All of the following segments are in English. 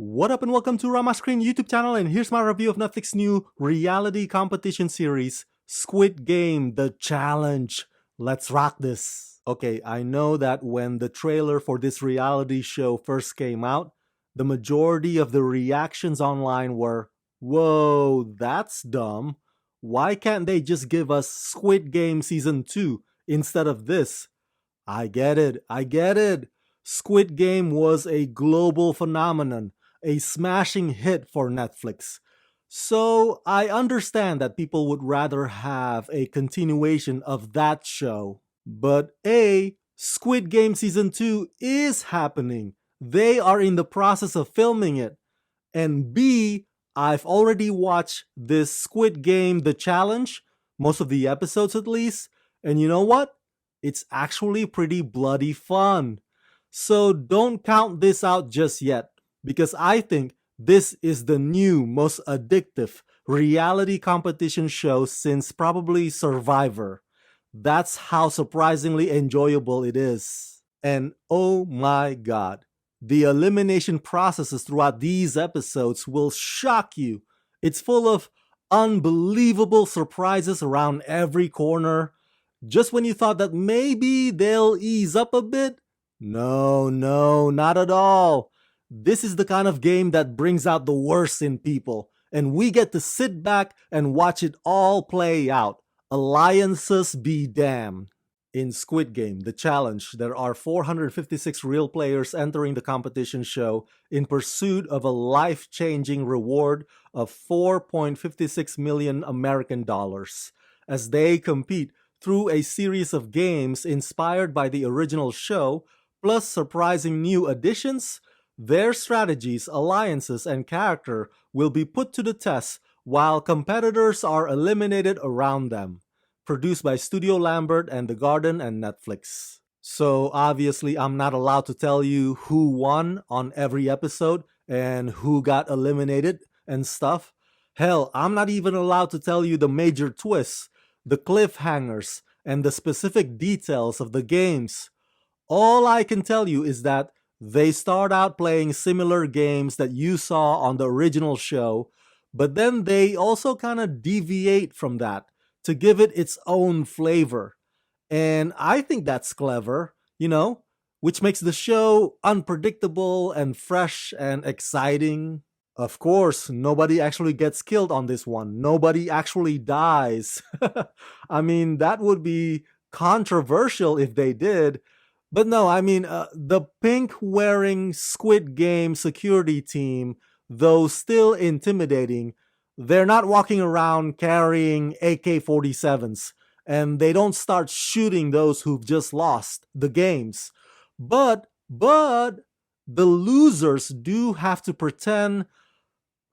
What up and welcome to Rama Screen YouTube channel, and here's my review of Netflix new reality competition series, Squid Game, The Challenge. Let's rock this. Okay, I know that when the trailer for this reality show first came out, the majority of the reactions online were, "Whoa, that's dumb. Why can't they just give us Squid Game Season 2 instead of this?" I get it. Squid Game was a global phenomenon, a smashing hit for Netflix. So I understand that people would rather have a continuation of that show. But A, Squid Game Season 2 is happening. They are in the process of filming it. And B, I've already watched this Squid Game The Challenge, most of the episodes at least. And you know what? It's actually pretty bloody fun. So don't count this out just yet, because I think this is the new, most addictive reality competition show since probably Survivor. That's how surprisingly enjoyable it is. And oh my god, the elimination processes throughout these episodes will shock you. It's full of unbelievable surprises around every corner. Just when you thought that maybe they'll ease up a bit, no, not at all. This is the kind of game that brings out the worst in people, and we get to sit back and watch it all play out. Alliances be damned. In Squid Game, the challenge, there are 456 real players entering the competition show in pursuit of a life-changing reward of 4.56 million American dollars as they compete through a series of games inspired by the original show, plus surprising new additions. Their strategies, alliances, and character will be put to the test while competitors are eliminated around them. Produced by Studio Lambert and The Garden and Netflix. So obviously I'm not allowed to tell you who won on every episode and who got eliminated and stuff. Hell, I'm not even allowed to tell you the major twists, the cliffhangers, and the specific details of the games. All I can tell you is that they start out playing similar games that you saw on the original show, but then they also kind of deviate from that to give it its own flavor. And I think that's clever, which makes the show unpredictable and fresh and exciting. Of course, nobody actually gets killed on this one. Nobody actually dies. I mean, that would be controversial if they did. But no, I mean, the pink wearing Squid Game security team, though still intimidating, they're not walking around carrying AK-47s, and they don't start shooting those who've just lost the games. But the losers do have to pretend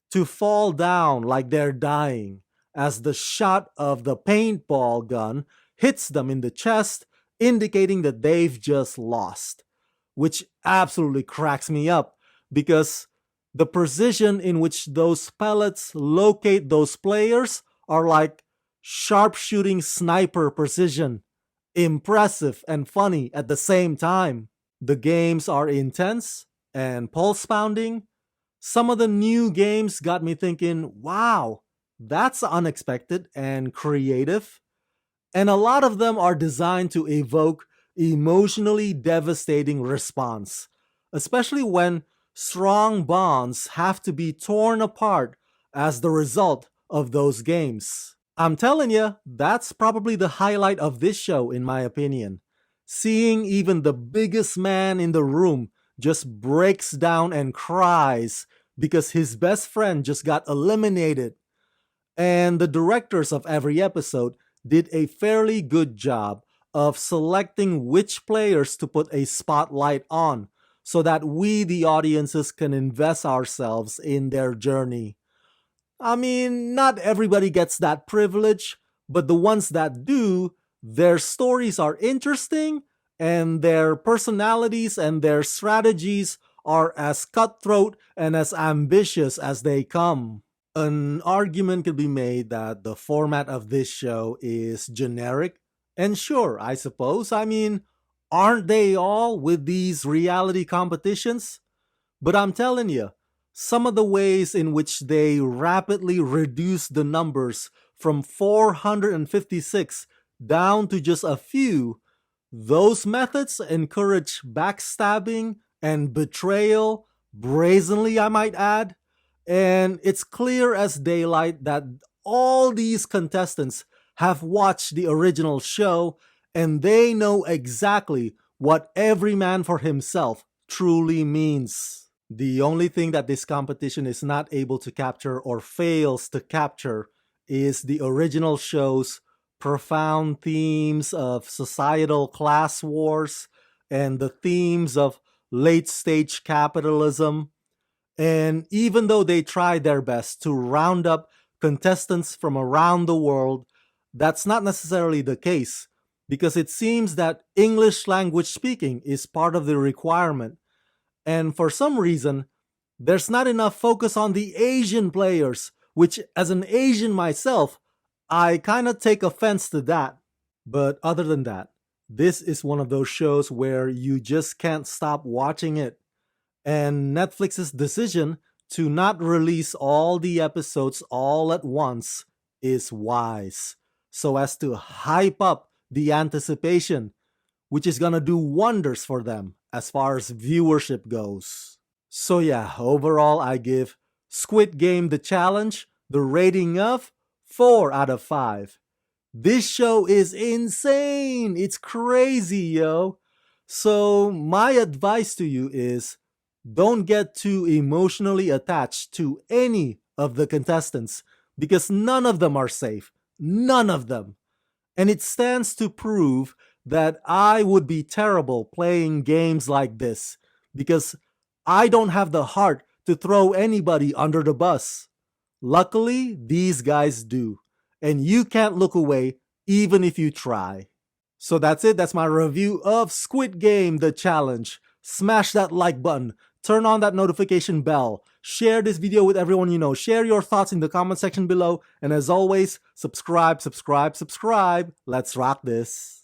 to fall down like they're dying as the shot of the paintball gun hits them in the chest, indicating that they've just lost, which absolutely cracks me up because the precision in which those pellets locate those players are like sharpshooting sniper precision. Impressive and funny at the same time. The games are intense and pulse pounding. Some of the new games got me thinking, wow, that's unexpected and creative. And a lot of them are designed to evoke emotionally devastating response, especially when strong bonds have to be torn apart as the result of those games. I'm telling you, that's probably the highlight of this show in my opinion. Seeing even the biggest man in the room just breaks down and cries because his best friend just got eliminated. And the directors of every episode did a fairly good job of selecting which players to put a spotlight on so that we, the audiences, can invest ourselves in their journey. I mean, not everybody gets that privilege, but the ones that do, their stories are interesting and their personalities and their strategies are as cutthroat and as ambitious as they come. An argument could be made that the format of this show is generic. And sure, I suppose. I mean, aren't they all with these reality competitions? But I'm telling you, Some of the ways in which they rapidly reduced the numbers from 456 down to just a few, those methods encourage backstabbing and betrayal, brazenly, I might add. And it's clear as daylight that all these contestants have watched the original show and they know exactly what every man for himself truly means. The only thing that this competition is not able to capture or fails to capture is the original show's profound themes of societal class wars and the themes of late stage capitalism. And even though they try their best to round up contestants from around the world, that's not necessarily the case because it seems that English language speaking is part of the requirement. And for some reason, there's not enough focus on the Asian players, which, as an Asian myself, I kind of take offense to that. But other than that, this is one of those shows where you just can't stop watching it. And Netflix's decision to not release all the episodes all at once is wise, so as to hype up the anticipation, which is gonna do wonders for them as far as viewership goes. So yeah, overall I give Squid Game the challenge the rating of 4 out of 5. This show is insane. It's crazy, yo. So my advice to you is don't get too emotionally attached to any of the contestants because none of them are safe. None of them. And it stands to prove that I would be terrible playing games like this because I don't have the heart to throw anybody under the bus. Luckily, these guys do. And you can't look away even if you try. So that's it. That's my review of Squid Game, the challenge. Smash that like button. Turn on that notification bell. Share this video with everyone you know. Share your thoughts in the comment section below. And as always, subscribe. Let's rock this.